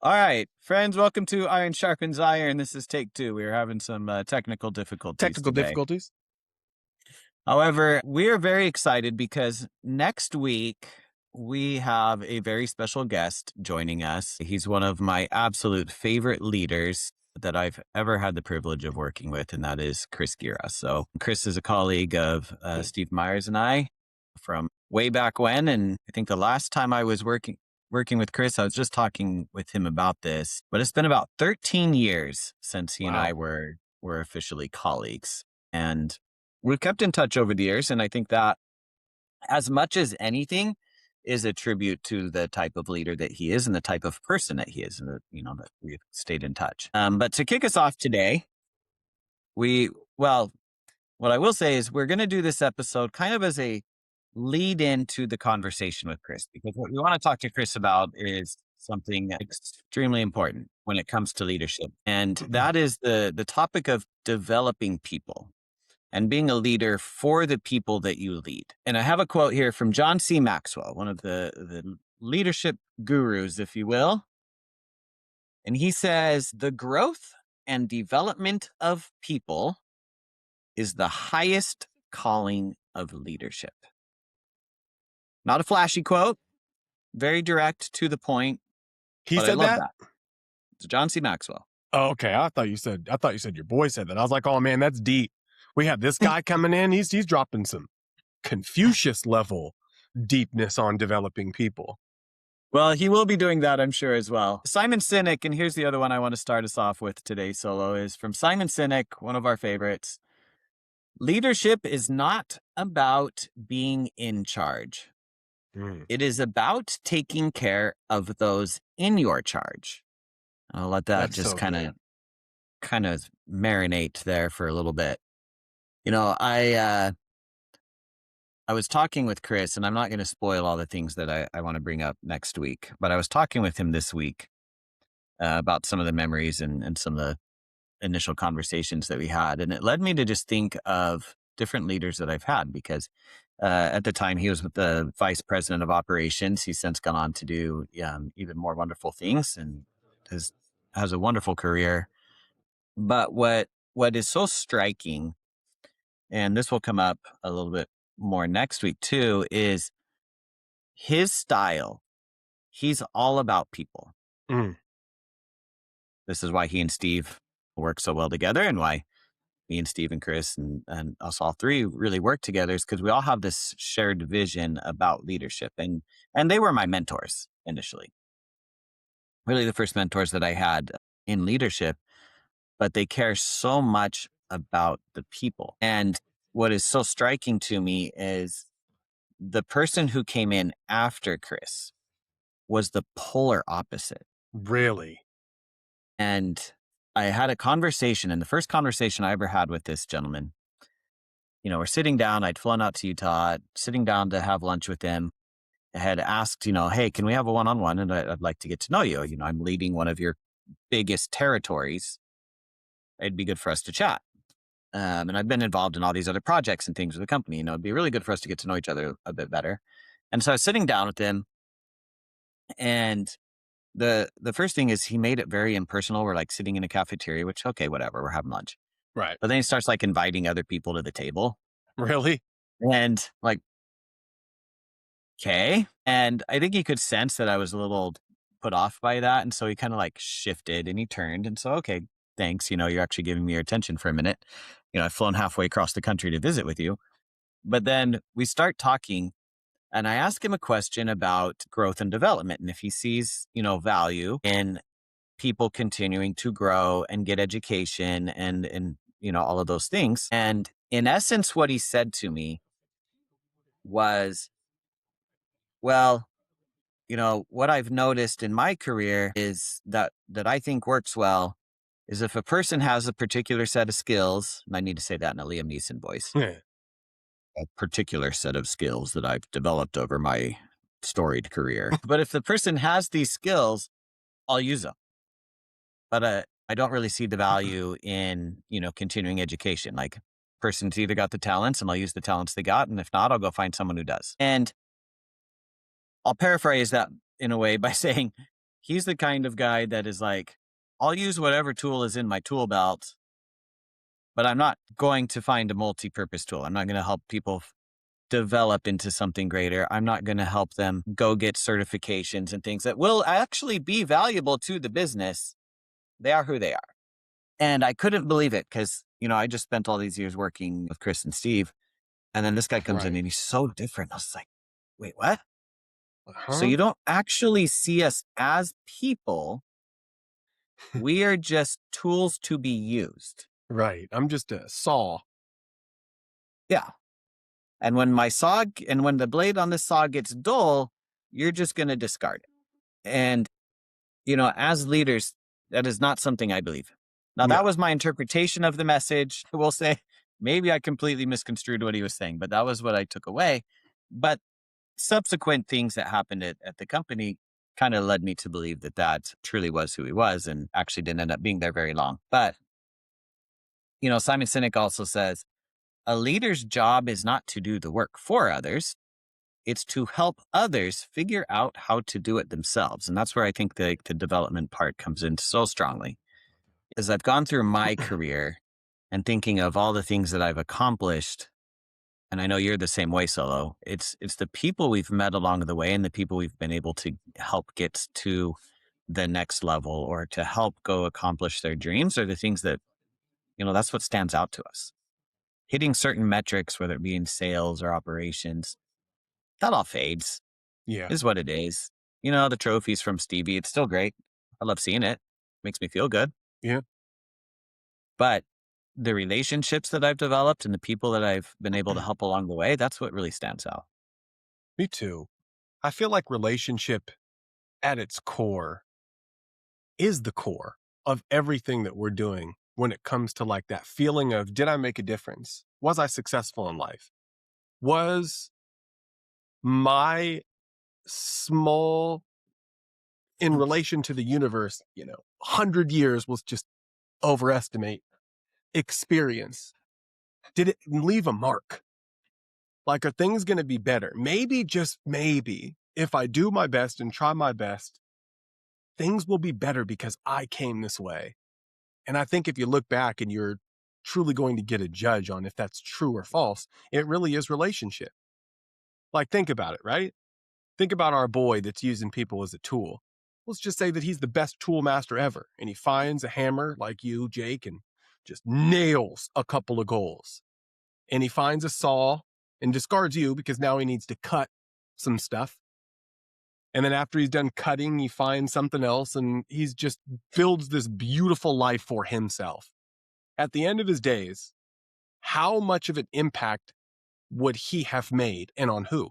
All right, friends, welcome to Iron Sharpens Iron. This is take two. We are having some technical difficulties Technical today. difficulties. However, we are very excited because next week we have a very special guest joining us. He's one of my absolute favorite leaders that I've ever had the privilege of working with, and that is Chris Gira. So Chris is a colleague of Steve Myers and I from way back when. And I think the last time I was working with Chris, I was just talking with him about this, but it's been about 13 years since he and I Wow. were officially colleagues. And we've kept in touch over the years. And I think that as much as anything is a tribute to the type of leader that he is and the type of person that he is, and that we've stayed in touch. But to kick us off today, well, what I will say is we're going to do this episode kind of as a lead into the conversation with Chris, because what we want to talk to Chris about is something extremely important when it comes to leadership. And that is the topic of developing people and being a leader for the people that you lead. And I have a quote here from John C. Maxwell, one of the leadership gurus, if you will. And he says, the growth and development of people is the highest calling of leadership. Not a flashy quote, very direct to the point. He But I said love that? that. It's John C. Maxwell. Oh, okay. I thought you said your boy said that. I was like, oh man, that's deep. We have this guy coming in. He's dropping some Confucius level deepness on developing people. Well, he will be doing that, I'm sure, as well. Simon Sinek, and here's the other one I want to start us off with today, Solo, is from Simon Sinek, one of our favorites. Leadership is not about being in charge. It is about taking care of those in your charge. I'll let that That's just so kind good. of marinate there for a little bit. I was talking with Chris, and I'm not going to spoil all the things that I want to bring up next week, but I was talking with him this week about some of the memories and some of the initial conversations that we had. And it led me to just think of different leaders that I've had, because at the time he was with the vice president of operations. He's since gone on to do even more wonderful things and has a wonderful career. But what is so striking, and this will come up a little bit more next week too, is his style. He's all about people. Mm. This is why he and Steve work so well together, and why me and Steve and Chris and us all three really work together, is because we all have this shared vision about leadership. And they were my mentors initially. Really the first mentors that I had in leadership, but they care so much about the people. And what is so striking to me is the person who came in after Chris was the polar opposite. Really? And I had a conversation, and the first conversation I ever had with this gentleman, we're sitting down. I'd flown out to Utah, sitting down to have lunch with him. I had asked, hey, can we have a one-on-one? And I'd like to get to know you. I'm leading one of your biggest territories. It'd be good for us to chat. And I've been involved in all these other projects and things with the company. It'd be really good for us to get to know each other a bit better. And so I was sitting down with him, and the first thing is he made it very impersonal. We're like sitting in a cafeteria, which, okay, whatever, we're having lunch. Right. But then he starts like inviting other people to the table. Really? And like, okay. And I think he could sense that I was a little put off by that. And so he kind of like shifted and he turned. And so, okay, thanks. You're actually giving me your attention for a minute. I've flown halfway across the country to visit with you. But then we start talking, and I ask him a question about growth and development, and if he sees, value in people continuing to grow and get education and all of those things. And in essence, what he said to me was, well, what I've noticed in my career is that I think works well is if a person has a particular set of skills, and I need to say that in a Liam Neeson voice, Yeah. a particular set of skills that I've developed over my storied career. But if the person has these skills, I'll use them. But I don't really see the value in, continuing education. Like, person's either got the talents and I'll use the talents they got. And if not, I'll go find someone who does. And I'll paraphrase that in a way by saying, He's the kind of guy that is like, I'll use whatever tool is in my tool belt, but I'm not going to find a multi-purpose tool. I'm not going to help people develop into something greater. I'm not going to help them go get certifications and things that will actually be valuable to the business. They are who they are. And I couldn't believe it because, I just spent all these years working with Chris and Steve. And then this guy comes in Right. and he's so different. I was like, wait, what? So Huh? you don't actually see us as people. We are just tools to be used. Right. I'm just a saw. Yeah. And when when the blade on this saw gets dull, you're just going to discard it. And, as leaders, that is not something I believe. Now, No. that was my interpretation of the message. I will say, maybe I completely misconstrued what he was saying, but that was what I took away. But subsequent things that happened at the company kind of led me to believe that that truly was who he was and actually didn't end up being there very long. But, Simon Sinek also says, a leader's job is not to do the work for others. It's to help others figure out how to do it themselves. And that's where I think the development part comes in so strongly. As I've gone through my career and thinking of all the things that I've accomplished, and I know you're the same way, Solo, it's the people we've met along the way and the people we've been able to help get to the next level or to help go accomplish their dreams are the things that, that's what stands out to us. Hitting certain metrics, whether it be in sales or operations, that all fades. Yeah. Is what it is. The trophies from Stevie, it's still great. I love seeing it. Makes me feel good. Yeah. But the relationships that I've developed and the people that I've been able to help along the way, that's what really stands out. Me too. I feel like relationship at its core is the core of everything that we're doing when it comes to like that feeling of, did I make a difference? Was I successful in life? Was my small in relation to the universe, 100 years was just overestimate experience. Did it leave a mark? Like, are things going to be better? Maybe, just maybe, if I do my best and try my best, things will be better because I came this way. And I think if you look back and you're truly going to get a judge on if that's true or false, it really is relationship. Like, think about it, right? Think about our boy that's using people as a tool. Let's just say that he's the best tool master ever, and he finds a hammer like you, Jake, and just nails a couple of goals. And he finds a saw and discards you because now he needs to cut some stuff. And then after he's done cutting, he finds something else, and he's just builds this beautiful life for himself. At the end of his days, how much of an impact would he have made, and on who?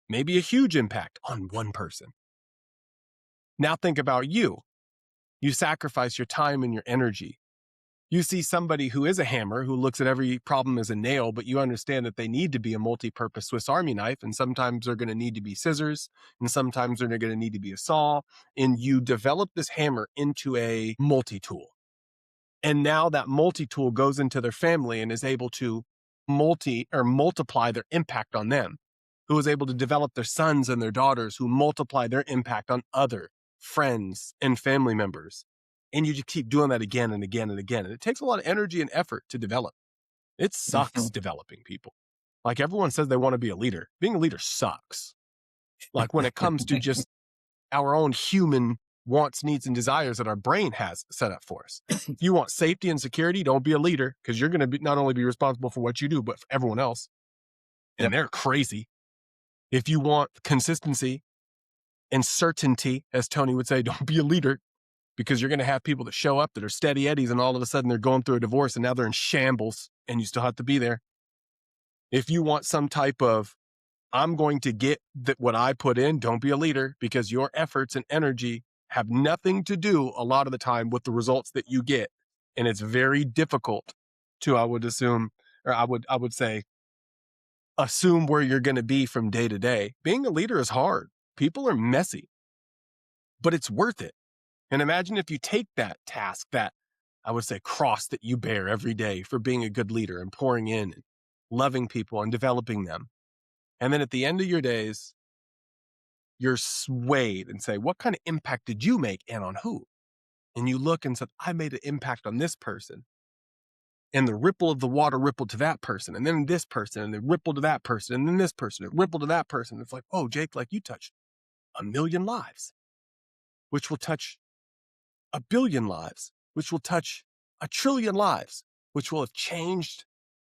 Maybe a huge impact on one person. Now think about you. You sacrifice your time and your energy. You see somebody who is a hammer, who looks at every problem as a nail, but you understand that they need to be a multi-purpose Swiss Army knife, and sometimes they're going to need to be scissors, and sometimes they're going to need to be a saw, and you develop this hammer into a multi-tool. And now that multi-tool goes into their family and is able to multiply their impact on them, who is able to develop their sons and their daughters who multiply their impact on other friends and family members. And you just keep doing that again and again and again. And it takes a lot of energy and effort to develop. It sucks developing people. Like, everyone says they want to be a leader. Being a leader sucks. Like, when it comes to just our own human wants, needs, and desires that our brain has set up for us. If you want safety and security, don't be a leader, because you're going to not only be responsible for what you do, but for everyone else. And they're crazy. If you want consistency and certainty, as Tony would say, don't be a leader, because you're going to have people that show up that are steady eddies, and all of a sudden they're going through a divorce and now they're in shambles and you still have to be there. If you want some type of, I'm going to get what I put in, don't be a leader, because your efforts and energy have nothing to do a lot of the time with the results that you get. And it's very difficult to, I would assume assume where you're going to be from day to day. Being a leader is hard. People are messy, but it's worth it. And imagine if you take that task, that, I would say, cross that you bear every day for being a good leader and pouring in and loving people and developing them. And then at the end of your days, you're swayed and say, what kind of impact did you make and on who? And you look and said, I made an impact on this person. And the ripple of the water rippled to that person, and then this person, and it rippled to that person, and then this person, it rippled to that person. It's like, oh, Jake, like you touched 1,000,000 lives, which will touch 1,000,000,000 lives, which will touch 1,000,000,000,000 lives, which will have changed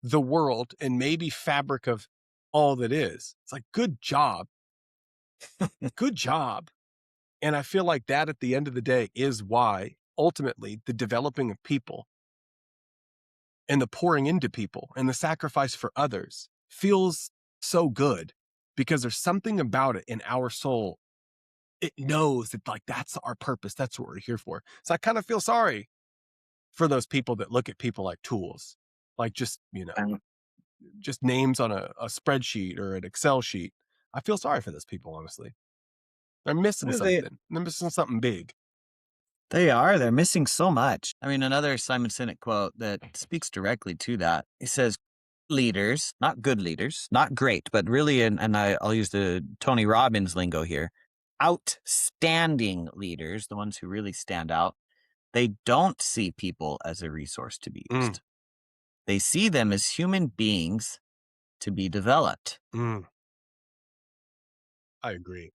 the world and maybe fabric of all that is. It's like, good job. Good job. And I feel like that at the end of the day is why ultimately the developing of people and the pouring into people and the sacrifice for others feels so good, because there's something about it in our soul. It knows that like that's our purpose. That's what we're here for. So I kind of feel sorry for those people that look at people like tools, like just, just names on a spreadsheet or an Excel sheet. I feel sorry for those people, honestly. They're missing They something. They're missing something big. they're missing so much. I mean, another Simon Sinek quote that speaks directly to that. He says, leaders, not good leaders, not great, but really, I'll use the Tony Robbins lingo here, outstanding leaders, the ones who really stand out, they don't see people as a resource to be used. They see them as human beings to be developed. I agree.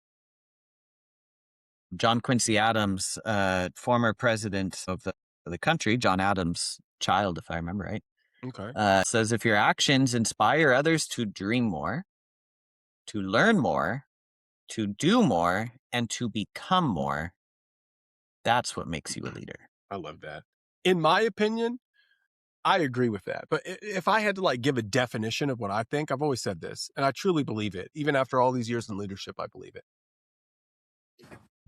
John Quincy Adams, former president of the country, John Adams' child, if I remember right, Okay. says, if your actions inspire others to dream more, to learn more, to do more, and to become more, that's what makes you a leader. I love that. In my opinion, I agree with that. But if I had to like give a definition of what I think, I've always said this, and I truly believe it. Even after all these years in leadership, I believe it.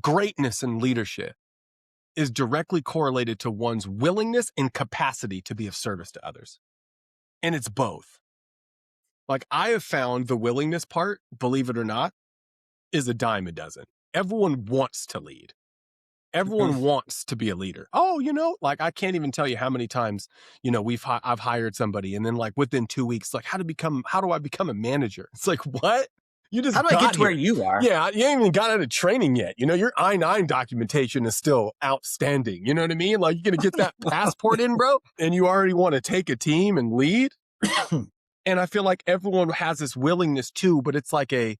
Greatness in leadership is directly correlated to one's willingness and capacity to be of service to others. And it's both. Like, I have found the willingness part, believe it or not, is a dime a dozen. Everyone wants to lead. Everyone wants to be a leader. Oh, like I can't even tell you how many times, I've hired somebody, and then like within 2 weeks, like how do I become a manager? It's like, what? You just How do I get to where you are? Yeah, you ain't even got out of training yet. Your I-9 documentation is still outstanding. You know what I mean? Like, you're going to get that passport in, bro, and you already want to take a team and lead. And I feel like everyone has this willingness too, but it's like a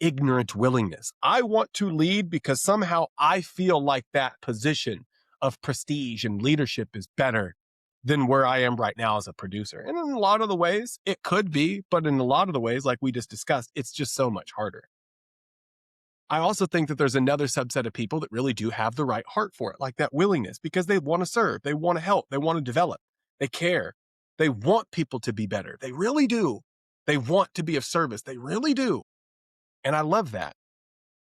ignorant willingness. I want to lead because somehow I feel like that position of prestige and leadership is better than where I am right now as a producer. And in a lot of the ways, it could be, but in a lot of the ways, like we just discussed, it's just so much harder. I also think that there's another subset of people that really do have the right heart for it, like that willingness, because they want to serve, they want to help, they want to develop, they care, they want people to be better. They really do. They want to be of service. They really do. And I love that.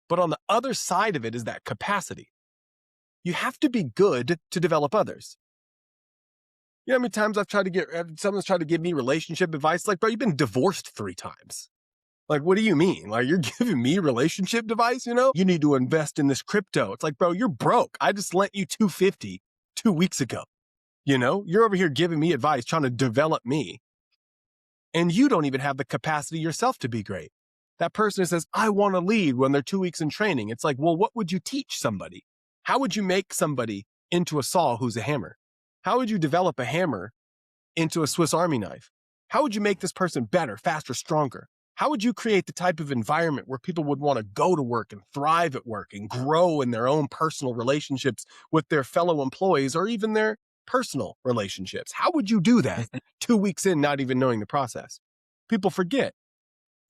But on the other side of it is that capacity. You have to be good to develop others. You know how many times someone's tried to give me relationship advice? Like, bro, you've been divorced 3 times. Like, what do you mean? Like, you're giving me relationship advice, You need to invest in this crypto. It's like, bro, you're broke. I just lent you $250 2 weeks ago. You're over here giving me advice, trying to develop me. And you don't even have the capacity yourself to be great. That person who says, I want to lead when they're 2 weeks in training. It's like, well, what would you teach somebody? How would you make somebody into a saw who's a hammer? How would you develop a hammer into a Swiss Army knife? How would you make this person better, faster, stronger? How would you create the type of environment where people would want to go to work and thrive at work and grow in their own personal relationships with their fellow employees or even their personal relationships? How would you do that 2 weeks in, not even knowing the process? People forget.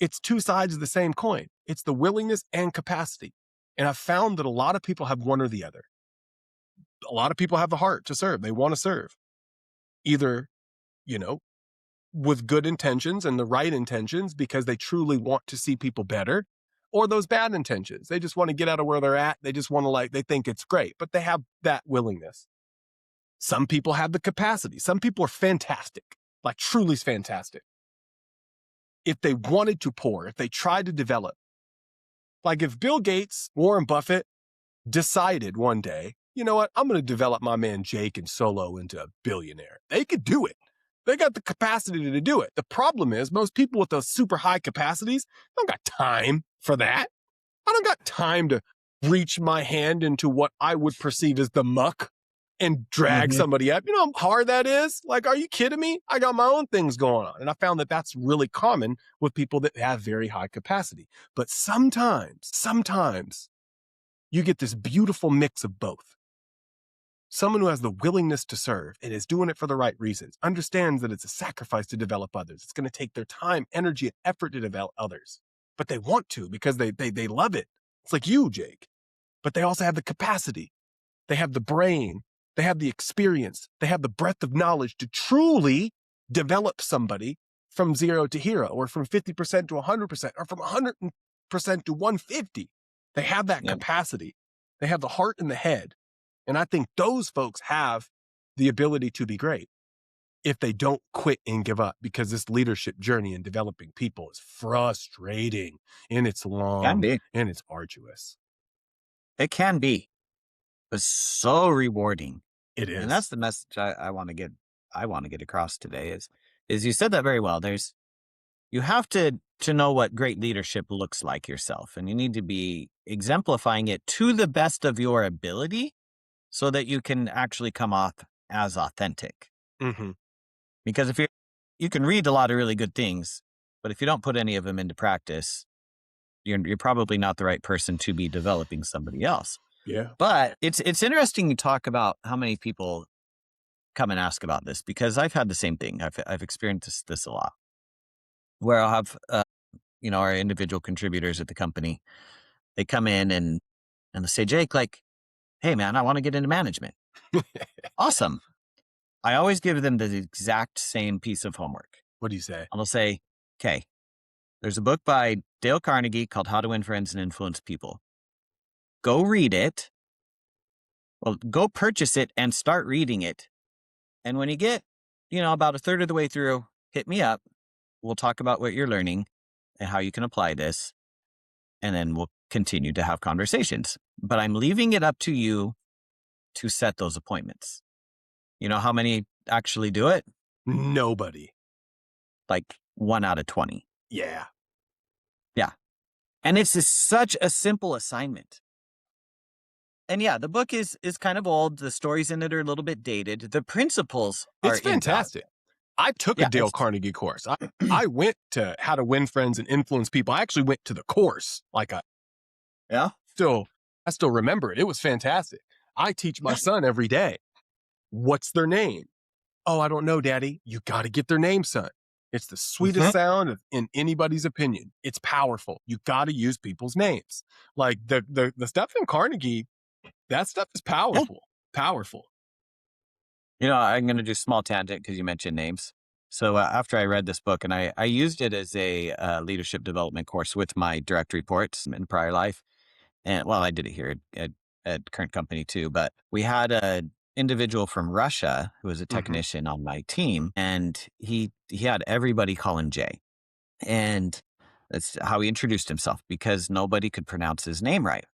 It's 2 sides of the same coin. It's the willingness and capacity. And I've found that a lot of people have one or the other. A lot of people have the heart to serve. They want to serve. Either, with good intentions and the right intentions because they truly want to see people better, or those bad intentions. They just want to get out of where they're at. They just want to they think it's great, but they have that willingness. Some people have the capacity. Some people are fantastic, like truly fantastic. If they wanted to pour, if they tried to develop, like if Bill Gates, Warren Buffett decided one day, you know what, I'm going to develop my man Jake and Solo into a billionaire. They could do it. They got the capacity to do it. The problem is most people with those super high capacities don't got time for that. I don't got time to reach my hand into what I would perceive as the muck and drag Mhm. somebody up. You know how hard that is? Like, are you kidding me? I got my own things going on. And I found that that's really common with people that have very high capacity. But sometimes you get this beautiful mix of both. Someone who has the willingness to serve and is doing it for the right reasons, understands that it's a sacrifice to develop others. It's going to take their time, energy, and effort to develop others. But they want to because they love it. It's like you, Jake. But they also have the capacity. They have the brain. They have the experience. They have the breadth of knowledge to truly develop somebody from 0 to hero, or from 50% to 100%, or from 100% to 150. They have that Yep. capacity. They have the heart and the head. And I think those folks have the ability to be great if they don't quit and give up, because this leadership journey in developing people is frustrating, and it's Can long, be. and it's arduous. It can be, but so rewarding. It And is. that's the message I want to get. I want to get across today is you said that very well. You have to know what great leadership looks like yourself, and you need to be exemplifying it to the best of your ability so that you can actually come off as authentic. Mm-hmm. Because if you can read a lot of really good things, but if you don't put any of them into practice, you're probably not the right person to be developing somebody else. Yeah. But it's interesting you talk about how many people come and ask about this, because I've had the same thing. I've experienced this a lot, where I'll have our individual contributors at the company. They come in and they say, Jake, like, hey man, I want to get into management. Awesome. I always give them the exact same piece of homework. What do you say? I'll say, okay, there's a book by Dale Carnegie called How to Win Friends and Influence People. Go read it. Well, go purchase it and start reading it. And when you get, about a third of the way through, hit me up. We'll talk about what you're learning and how you can apply this. And then we'll continue to have conversations. But I'm leaving it up to you to set those appointments. You know how many actually do it? Nobody. Like 1 out of 20. Yeah. Yeah. And it's such a simple assignment. And yeah, the book is kind of old. The stories in it are a little bit dated. The principles are It's invaluable. fantastic. I took a Yeah, Dale Carnegie course. I went to How to Win Friends and Influence People. I actually went to the course. yeah. I still remember it. It was fantastic. I teach my son every day. What's their name? Oh, I don't know, Daddy. You got to get their name, son. It's the sweetest Mhm. sound in anybody's opinion. It's powerful. You got to use people's names. Like the stuff in Carnegie, that stuff is Yeah. powerful. Powerful. I'm going to do a small tangent because you mentioned names. So after I read this book, and I used it as a leadership development course with my direct reports in prior life. And well, I did it here at current company too, but we had a individual from Russia who was a Mm-hmm. technician on my team, and he had everybody call him Jay. And that's how he introduced himself, because nobody could pronounce his name right.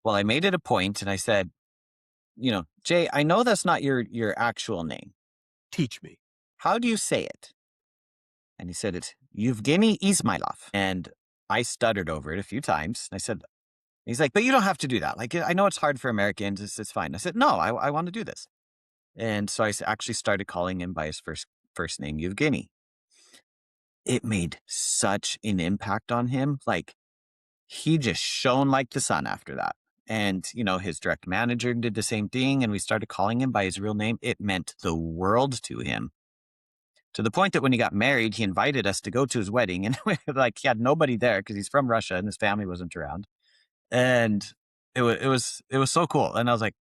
Well, I made it a point and I said, Jay, I know that's not your actual name. Teach me. How do you say it? And he said, it's Yevgeny Ismailov. And I stuttered over it a few times. I said, he's like, but you don't have to do that. Like, I know it's hard for Americans. It's fine. I said, no, I want to do this. And so I actually started calling him by his first name, Yevgeny. It made such an impact on him. Like, he just shone like the sun after that. And, his direct manager did the same thing. And we started calling him by his real name. It meant the world to him, to the point that when he got married, he invited us to go to his wedding. And like, he had nobody there because he's from Russia and his family wasn't around. And it was so cool. And I was like,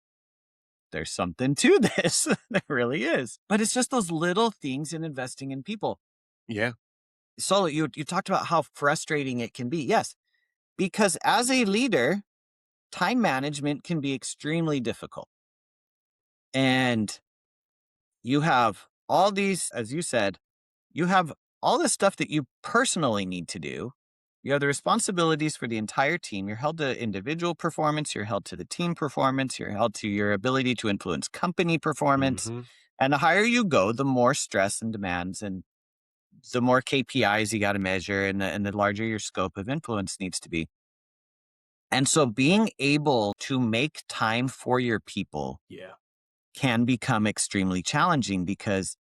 there's something to this. There really is. But it's just those little things in investing in people. Yeah. So you talked about how frustrating it can be. Yes, because as a leader, time management can be extremely difficult. And you have all these, as you said, you have all the stuff that you personally need to do. You have the responsibilities for the entire team. You're held to individual performance. You're held to the team performance. You're held to your ability to influence company performance. Mm-hmm. And the higher you go, the more stress and demands and the more KPIs you got to measure, and the larger your scope of influence needs to be. And so being able to make time for your people Yeah. can become extremely challenging because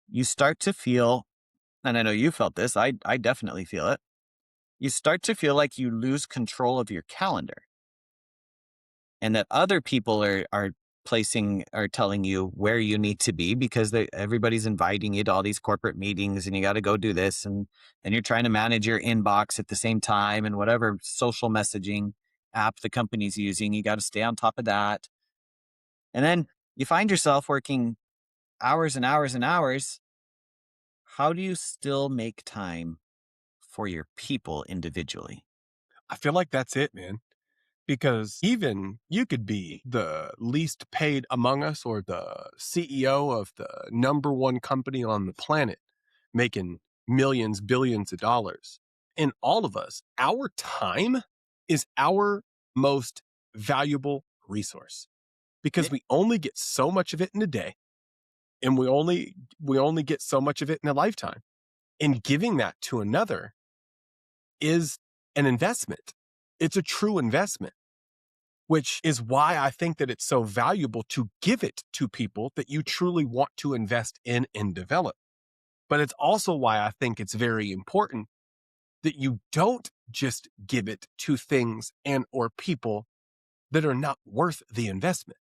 you start to feel, and I know you felt this, I definitely feel it. You start to feel like you lose control of your calendar and that other people are placing are telling you where you need to be because everybody's inviting you to all these corporate meetings and you got to go do this and you're trying to manage your inbox at the same time and whatever social messaging app the company's using, you got to stay on top of that. And then you find yourself working hours and hours and hours. How do you still make time for your people individually? I feel like that's it, man. Because even you could be the least paid among us or the CEO of the number one company on the planet making millions, billions of dollars. And all of us, our time is our most valuable resource Yeah. because we only get so much of it in a day and we only get so much of it in a lifetime. And giving that to another is an investment. It's a true investment, which is why I think that it's so valuable to give it to people that you truly want to invest in and develop. But it's also why I think it's very important that you don't just give it to things and or people that are not worth the investment.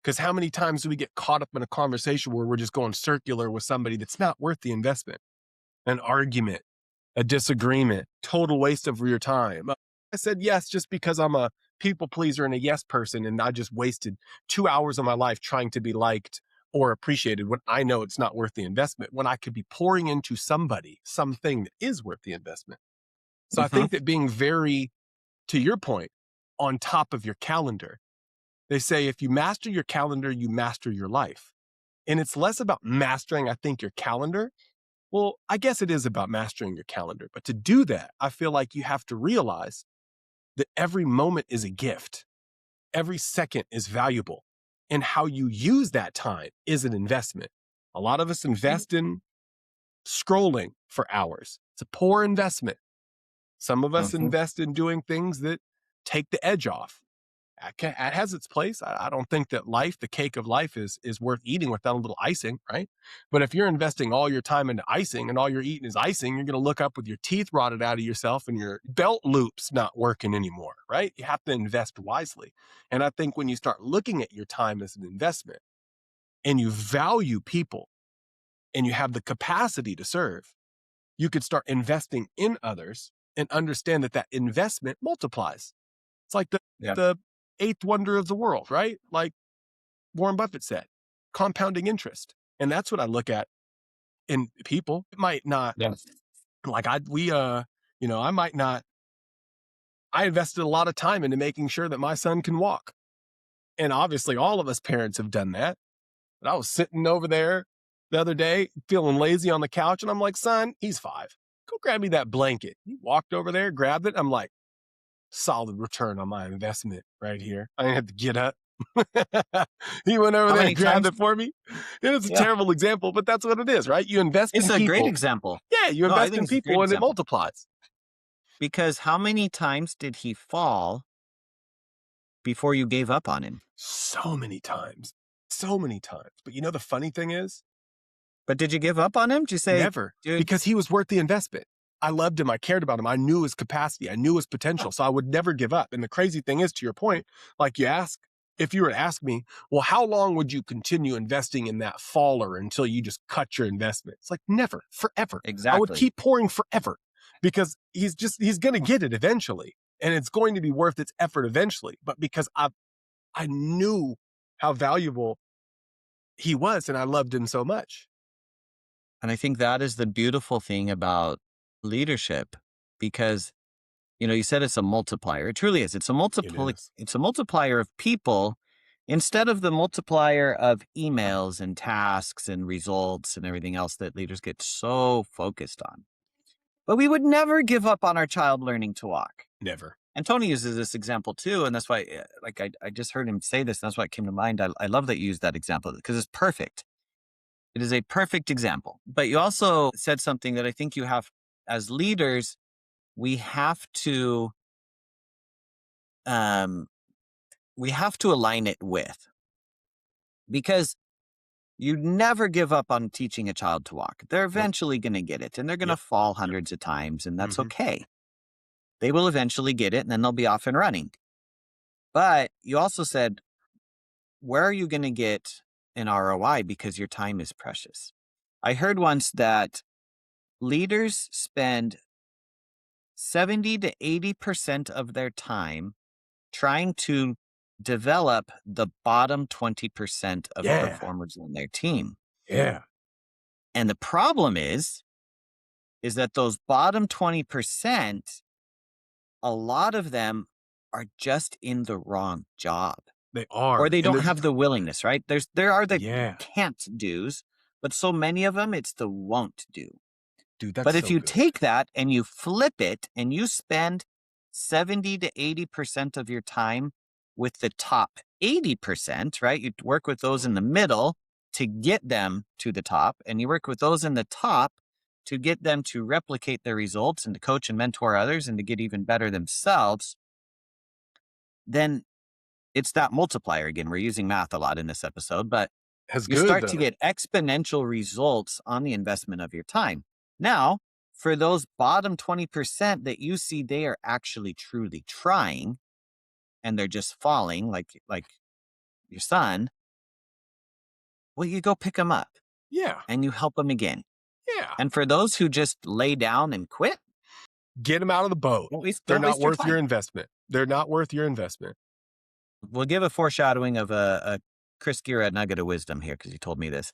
Because how many times do we get caught up in a conversation where we're just going circular with somebody that's not worth the investment? An argument, a disagreement, total waste of your time. I said yes just because I'm a people pleaser and a yes person, and I just wasted 2 hours of my life trying to be liked or appreciated when I know it's not worth the investment, when I could be pouring into somebody something that is worth the investment. So I Hmm. think that being very, to your point, on top of your calendar, they say if you master your calendar, you master your life. And it's less about mastering, I think, your calendar. Well, I guess it is about mastering your calendar. But to do that, I feel like you have to realize that every moment is a gift. Every second is valuable. And how you use that time is an investment. A lot of us invest in scrolling for hours. It's a poor investment. Some of us Hmm. invest in doing things that take the edge off. It has its place. I don't think that life, the cake of life, is worth eating without a little icing, right? But if you're investing all your time into icing and all you're eating is icing, you're going to look up with your teeth rotted out of yourself and your belt loops not working anymore, right? You have to invest wisely. And I think when you start looking at your time as an investment and you value people and you have the capacity to serve, you could start investing in others and understand that that investment multiplies. It's like the, Yeah. the eighth wonder of the world, right? Like Warren Buffett said, compounding interest. And that's what I look at in people. It might not Yeah. like I might not, I invested a lot of time into making sure that my son can walk. And obviously all of us parents have done that. But I was sitting over there the other day feeling lazy on the couch and I'm like, son, he's 5. Go grab me that blanket. He walked over there, grabbed it. I'm like, solid return on my investment right here. I didn't have to get up. He went over How there many and grabbed times? it for me. And it's a Yeah. terrible example, but that's what it is, right? You invest It's in a great people. example. Yeah, you No, I invest think in it's a great people and it example multiplies. because how many times did he fall before you gave up on him? So many times. So many times. But you know, the funny thing is, But did you give up on him? Did you say, never, dude? because he was worth the investment. I loved him. I cared about him. I knew his capacity. I knew his potential. So I would never give up. And the crazy thing is, to your point, like if you were to ask me, well, how long would you continue investing in that faller until you just cut your investment? It's like never, forever. I would Exactly. keep pouring forever because he's going to get it eventually and it's going to be worth its effort eventually. But because I knew how valuable he was and I loved him so much. And I think that is the beautiful thing about leadership because, you said it's a multiplier. It truly is. It is. It's a multiplier of people instead of the multiplier of emails and tasks and results and everything else that leaders get so focused on. But we would never give up on our child learning to walk. Never. And Tony uses this example too. And that's why, like, I just heard him say this. And that's why it came to mind. I love that you used that example because it's perfect. It is a perfect example. But you also said something that I think you have, as leaders, we have to um, we have to align it with, because you never give up on teaching a child to walk. They're Nope. eventually going to get it, and they're going to Yep. fall Yep. hundreds of times, and that's Mhm. okay. They will eventually get it, and then they'll be off and running. But you also said, where are you going to get an ROI because your time is precious? I heard once that leaders spend 70 to 80% of their time trying to develop the bottom 20% of Yeah. performers on their team. Yeah. And the problem is that those bottom 20%, a lot of them are just in the wrong job, They or are. they And don't there's have the willingness, right? There are the yeah. can't do's, but so many of them, it's the won't do. Dude, that's But if so you good. take that and you flip it and you spend 70 to 80% of your time with the top 80%, right? You work with those in the middle to get them to the top, and you work with those in the top to get them to replicate their results and to coach and mentor others and to get even better themselves. Then it's that multiplier again. We're using math a lot in this episode, but That's you good start to though. get exponential results on the investment of your time. Now, for those bottom 20% that you see they are actually truly trying and they're just falling like your son, well, you go pick them up Yeah. and you help them again. Yeah. And for those who just lay down and quit, Get them out of the boat. They're don't not waste your worth your time. investment. They're not worth your investment. We'll give a foreshadowing of a Chris Gira nugget of wisdom here because he told me this.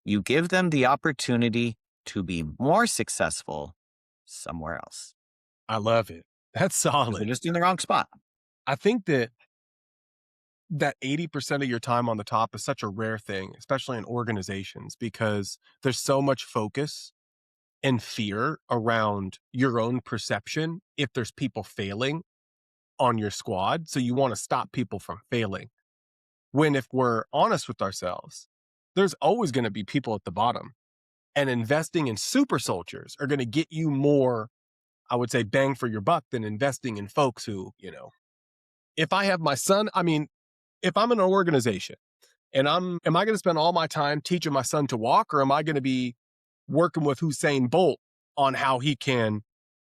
You give them the opportunity to be more successful somewhere else I love it. That's because they're solid. just in the wrong spot. I think that 80% of your time on the top is such a rare thing, especially in organizations, because there's so much focus and fear around your own perception if there's people failing on your squad. So you want to stop people from failing. When if we're honest with ourselves, there's always going to be people at the bottom. And investing in super soldiers are going to get you more, I would say, bang for your buck than investing in folks who, if I have my son, if I'm in an organization and am I going to spend all my time teaching my son to walk, or am I going to be working with Usain Bolt on how he can,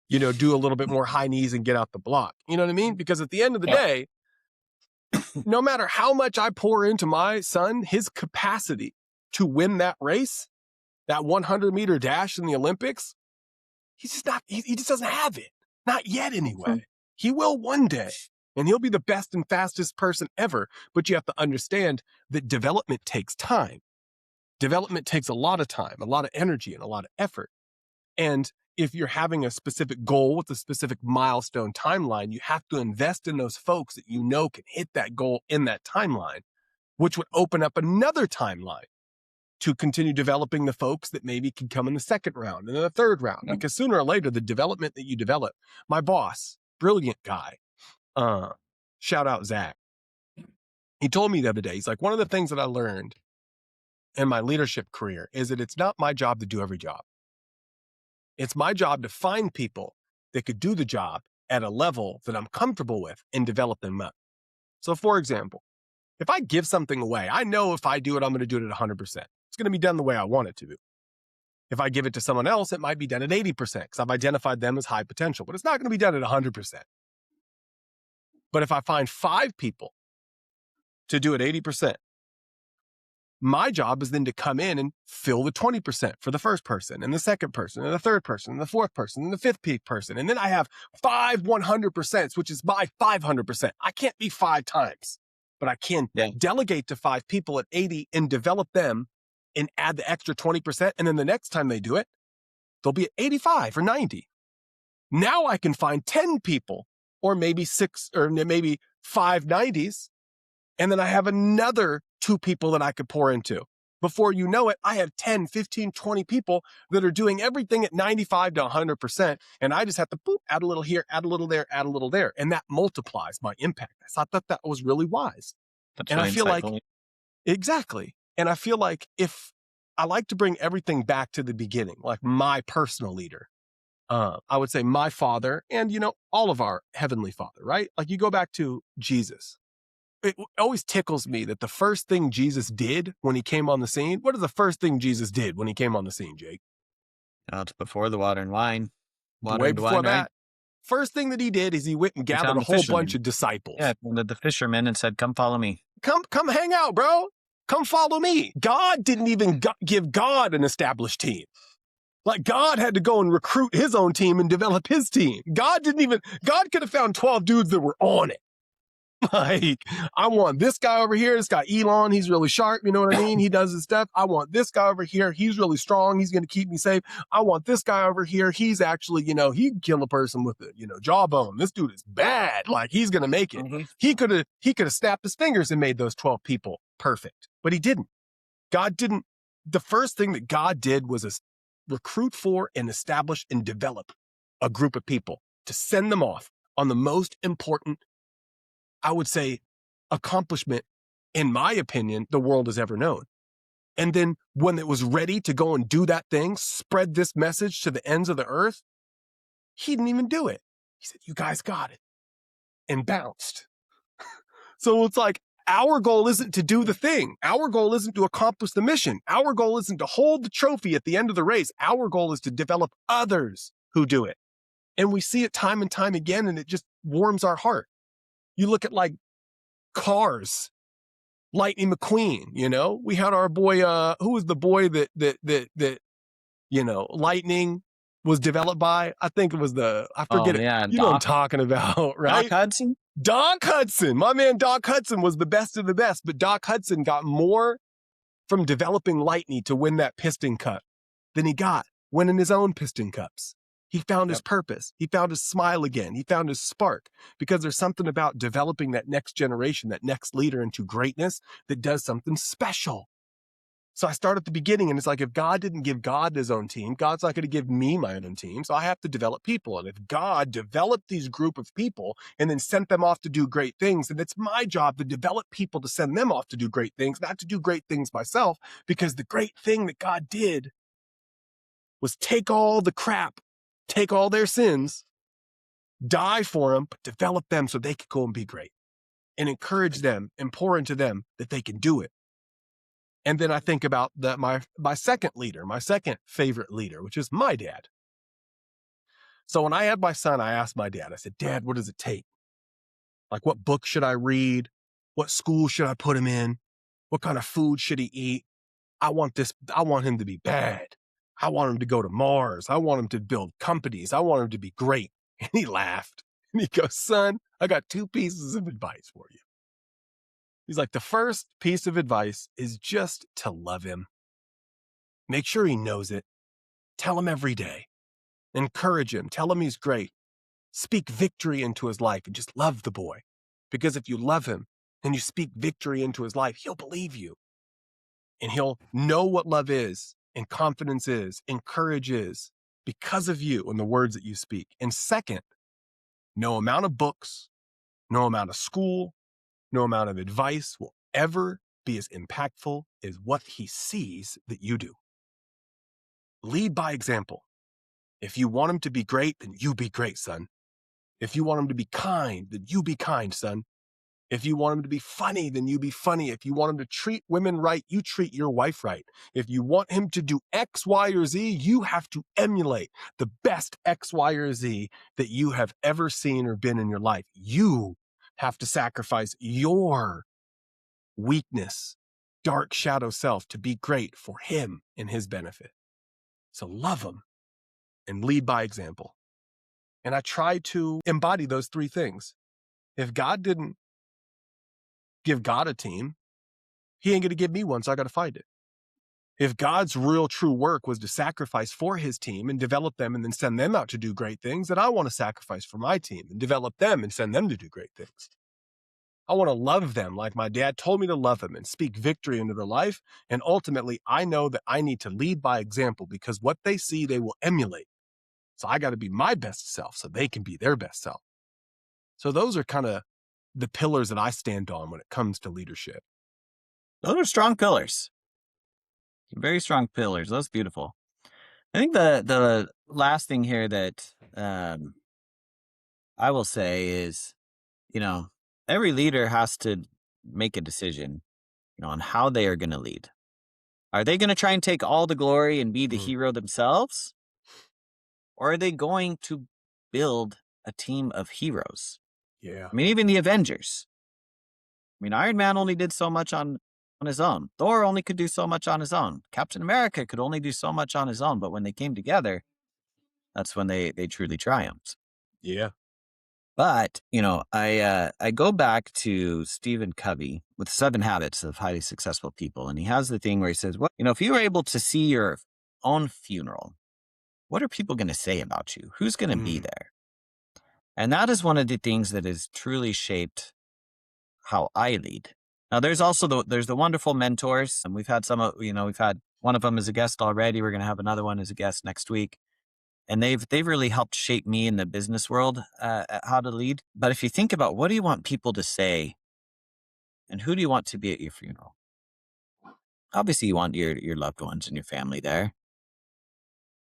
do a little bit more high knees and get out the block? You know what I mean? Because at the end of the day, no matter how much I pour into my son, his capacity to win that race, that 100-meter dash in the Olympics, he's just not, he just doesn't have it. Not yet anyway. He will one day. And he'll be the best and fastest person ever. But you have to understand that development takes time. Development takes a lot of time, a lot of energy, and a lot of effort. And if you're having a specific goal with a specific milestone timeline, you have to invest in those folks that you know can hit that goal in that timeline, which would open up another timeline to continue developing the folks that maybe can come in the second round and then the third round. Because sooner or later, the development that you develop, my boss, brilliant guy, shout out Zach. He told me the other day, he's like, one of the things that I learned in my leadership career is that it's not my job to do every job. It's my job to find people that could do the job at a level that I'm comfortable with and develop them up. So for example, if I give something away, I know if I do it, I'm going to do it at 100%. It's going to be done the way I want it to be. If I give it to someone else, it might be done at 80% because I've identified them as high potential, but it's not going to be done at 100%. But if I find 5 people to do it 80%, my job is then to come in and fill the 20% for the first person and the second person and the third person and the fourth person and the fifth person. And then I have 5 100%, which is my 500%. I can't be 5 times, but I can delegate to 5 people at 80 and develop them and add the extra 20%. And then the next time they do it, they'll be at 85 or 90. Now I can find 10 people or maybe 6 or maybe 5 90s. And then I have another 2 people that I could pour into. Before you know it, I have 10, 15, 20 people that are doing everything at 95 to 100%. And I just have to boop, add a little here, add a little there, add a little there. And that multiplies my impact. I thought that was really wise. That's And really I feel insightful. like, exactly. And I feel like if I like to bring everything back to the beginning, like my personal leader, I would say my father and, all of our heavenly father, right? Like you go back to Jesus. It always tickles me that the first thing Jesus did when he came on the scene, what is the first thing Jesus did when he came on the scene, Jake? It's before the water and wine. Water Way into before wine, right? that, first thing that he did is he went and He gathered found a the whole bunch fishermen. of disciples. Yeah, the fishermen and said, "Come follow me." Come hang out, bro. Come follow me. God didn't even give God an established team. Like God had to go and recruit his own team and develop his team. God could have found 12 dudes that were on it. Like, I want this guy over here. This guy, Elon, he's really sharp. You know what I mean? He does his stuff. I want this guy over here. He's really strong. He's going to keep me safe. I want this guy over here. He's actually, he can kill a person with a, jawbone. This dude is bad. Like, he's going to make it. Mm-hmm. He could have snapped his fingers and made those 12 people perfect, but he didn't. God didn't. The first thing that God did was recruit for and establish and develop a group of people to send them off on the most important, I would say, accomplishment, in my opinion, the world has ever known. And then when it was ready to go and do that thing, spread this message to the ends of the earth, he didn't even do it. He said, "You guys got it," and bounced. So it's like, our goal isn't to do the thing. Our goal isn't to accomplish the mission. Our goal isn't to hold the trophy at the end of the race. Our goal is to develop others who do it. And we see it time and time again, and it just warms our heart. You look at like Cars, Lightning McQueen, we had our boy, who was the boy that Lightning was developed by? I think it was I forget it. Yeah, You know what I'm talking about, right? Doc Hudson? Doc Hudson. My man Doc Hudson was the best of the best, but Doc Hudson got more from developing Lightning to win that piston cup than he got winning his own piston cups. He found his purpose. He found his smile again. He found his spark, because there's something about developing that next generation, that next leader into greatness that does something special. So I start at the beginning, and it's like, if God didn't give God his own team, God's not going to give me my own team. So I have to develop people. And if God developed these group of people and then sent them off to do great things, then it's my job to develop people to send them off to do great things, not to do great things myself, because the great thing that God did was take all the crap, take all their sins, die for them, but develop them so they could go and be great, and encourage them and pour into them that they can do it. And then I think about my second leader, my second favorite leader, which is my dad. So when I had my son, I asked my dad, I said, "Dad, what does it take? Like, what book should I read? What school should I put him in? What kind of food should he eat? I want him to be bad. I want him to go to Mars. I want him to build companies. I want him to be great." And he laughed. And he goes, "Son, I got 2 pieces of advice for you." He's like, the first piece of advice is just to love him. Make sure he knows it. Tell him every day. Encourage him. Tell him he's great. Speak victory into his life and just love the boy. Because if you love him and you speak victory into his life, he'll believe you. And he'll know what love is and confidence is and courage is because of you and the words that you speak. And second, no amount of books, no amount of school, no amount of advice will ever be as impactful as what he sees that you do. Lead by example. If you want him to be great, then you be great, son. If you want him to be kind, then you be kind, son. If you want him to be funny, then you be funny. If you want him to treat women right, you treat your wife right. If you want him to do X, Y, or Z, you have to emulate the best X, Y, or Z that you have ever seen or been in your life. You have to sacrifice your weakness, dark shadow self to be great for him and his benefit. So love him and lead by example. And I try to embody those 3 things. If God didn't give God a team, he ain't going to give me one, so I got to find it. If God's real true work was to sacrifice for his team and develop them and then send them out to do great things, then I want to sacrifice for my team and develop them and send them to do great things. I want to love them like my dad told me to love them and speak victory into their life. And ultimately, I know that I need to lead by example, because what they see, they will emulate. So I got to be my best self so they can be their best self. So those are kind of the pillars that I stand on when it comes to leadership. Those are strong pillars. Very strong pillars. That's beautiful. I think the last thing here that I will say is, you know, every leader has to make a decision, on how they are going to lead. Are they going to try and take all the glory and be the Mm, hero themselves? Or are they going to build a team of heroes? yeah. I mean, even the Avengers. I mean, Iron Man only did so much on his own. Thor only could do so much on his own. Captain America could only do so much on his own. But when they came together, that's when they truly triumphed. Yeah. But, I go back to Stephen Covey with 7 Habits of Highly Successful People. And he has the thing where he says, well, if you were able to see your own funeral, what are people going to say about you? Who's going to be Mm, there? And that is one of the things that has truly shaped how I lead. Now, there's also there's the wonderful mentors, and we've had we've had one of them as a guest already. We're going to have another one as a guest next week, and they've really helped shape me in the business world, at how to lead. But if you think about, what do you want people to say, and who do you want to be at your funeral? Obviously, you want your loved ones and your family there.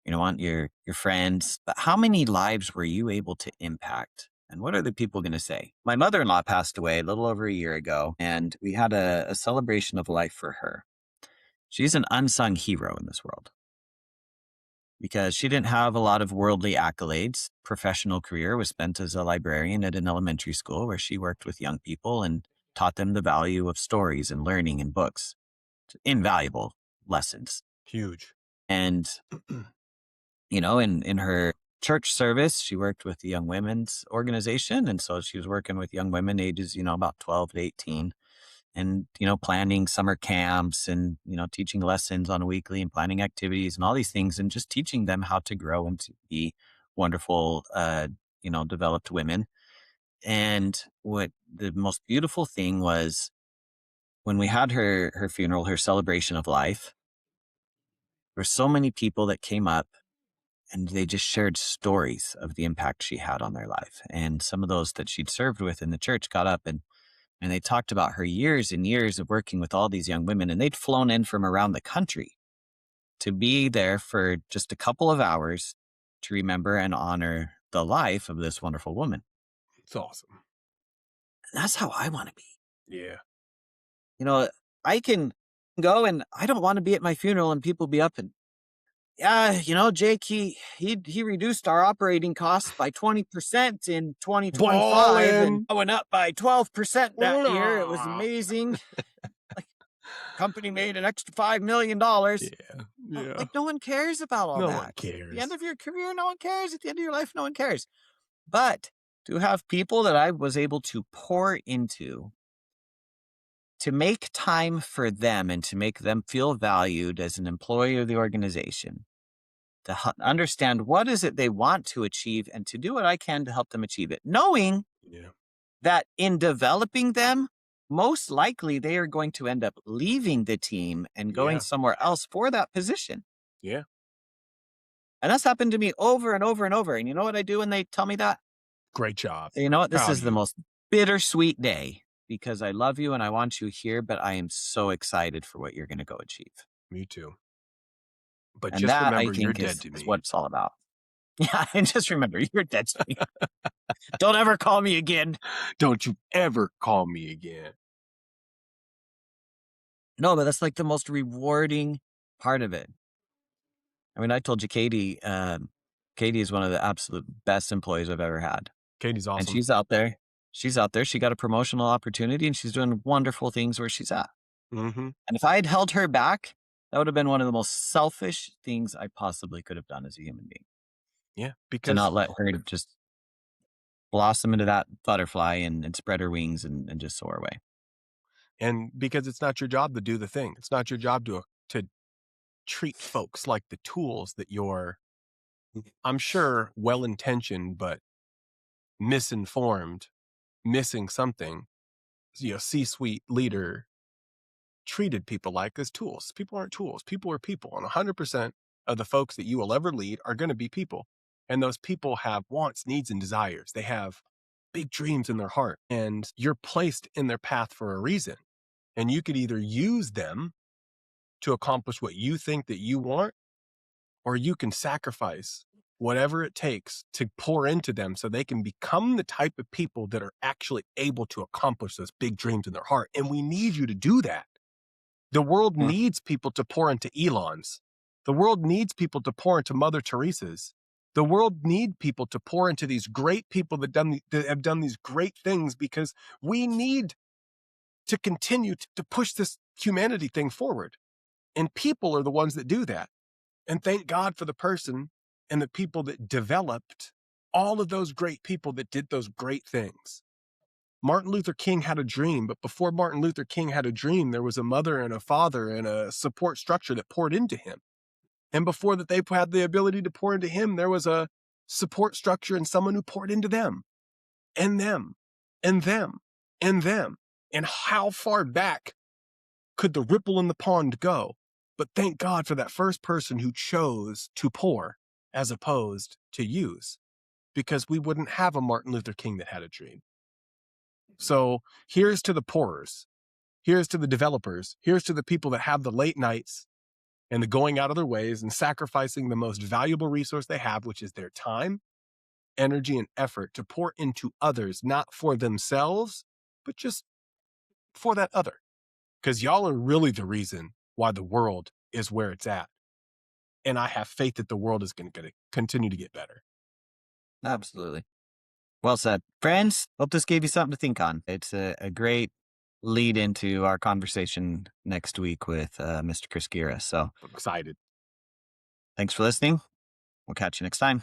You want your friends, but how many lives were you able to impact? And what are the people going to say? My mother-in-law passed away a little over a year ago, and we had a celebration of life for her. She's an unsung hero in this world because she didn't have a lot of worldly accolades. Professional career was spent as a librarian at an elementary school where she worked with young people and taught them the value of stories and learning and books. Invaluable lessons. huge. And in her church service, she worked with the young women's organization. And so she was working with young women ages, about 12 to 18 and, planning summer camps and, teaching lessons on a weekly and planning activities and all these things and just teaching them how to grow and to be wonderful, developed women. And what the most beautiful thing was when we had her funeral, her celebration of life, there were so many people that came up and they just shared stories of the impact she had on their life. And some of those that she'd served with in the church got up and they talked about her years and years of working with all these young women. And they'd flown in from around the country to be there for just a couple of hours to remember and honor the life of this wonderful woman. It's awesome. And that's how I want to be. Yeah. You know, I can go and I don't want to be at my funeral and people be up and, yeah, Jake, he reduced our operating costs by 20% in 2025 and Ballin'. went up by 12% that year. It was Nah. amazing. Like, company made an extra $5 million. Yeah. Yeah. Like, no one cares about all No one that. At the cares. end of your career, no one cares. At the end of your life, no one cares. But to have people that I was able to pour into, to make time for them and to make them feel valued as an employee of the organization, to understand what is it they want to achieve and to do what I can to help them achieve it, knowing Yeah. that in developing them, most likely they are going to end up leaving the team and going Yeah. somewhere else for that position. Yeah. And that's happened to me over and over and over. And you know what I do when they tell me that? Great job. You know what? This Proud is of the you. most bittersweet day because I love you and I want you here, but I am so excited for what you're going to go achieve. Me too. But And just that, I remember, you're think, dead is, to is me. what it's all about. Yeah, and just remember, you're dead to me. Don't ever call me again. Don't you ever call me again. No, but that's like the most rewarding part of it. I mean, I told you, Katie is one of the absolute best employees I've ever had. Katie's And awesome. she's out there. She's out there. She got a promotional opportunity and she's doing wonderful things where she's at. Mm-hmm. And if I had held her back, that would have been one of the most selfish things I possibly could have done as a human being, Yeah. to Because not let her just blossom into that butterfly and spread her wings and just soar away. because it's not your job to do the thing. It's not your job to treat folks like the tools that you're, I'm sure, well intentioned but misinformed, missing something. C-suite leader treated people like as tools. People aren't tools. People are people. And 100% of the folks that you will ever lead are going to be people. And those people have wants, needs, and desires. They have big dreams in their heart. And you're placed in their path for a reason. And you could either use them to accomplish what you think that you want, or you can sacrifice whatever it takes to pour into them so they can become the type of people that are actually able to accomplish those big dreams in their heart. And we need you to do that. The world Mm. needs people to pour into Elons. The world needs people to pour into Mother Teresa's. The world needs people to pour into these great people that have done these great things, because we need to continue to push this humanity thing forward. And people are the ones that do that. And thank God for the person and the people that developed all of those great people that did those great things. Martin Luther King had a dream, but before Martin Luther King had a dream, there was a mother and a father and a support structure that poured into him. And before that they had the ability to pour into him, there was a support structure and someone who poured into them and them and them and them. And how far back could the ripple in the pond go? But thank God for that first person who chose to pour as opposed to use, because we wouldn't have a Martin Luther King that had a dream. So here's to the pourers. Here's to the developers. Here's to the people that have the late nights and the going out of their ways and sacrificing the most valuable resource they have, which is their time, energy, and effort to pour into others, not for themselves, but just for that other. Because y'all are really the reason why the world is where it's at. And I have faith that the world is going to continue to get better. Absolutely. Well said. Friends, hope this gave you something to think on. It's a great lead into our conversation next week with Mr. Chris Gira. So I'm excited. thanks for listening. We'll catch you next time.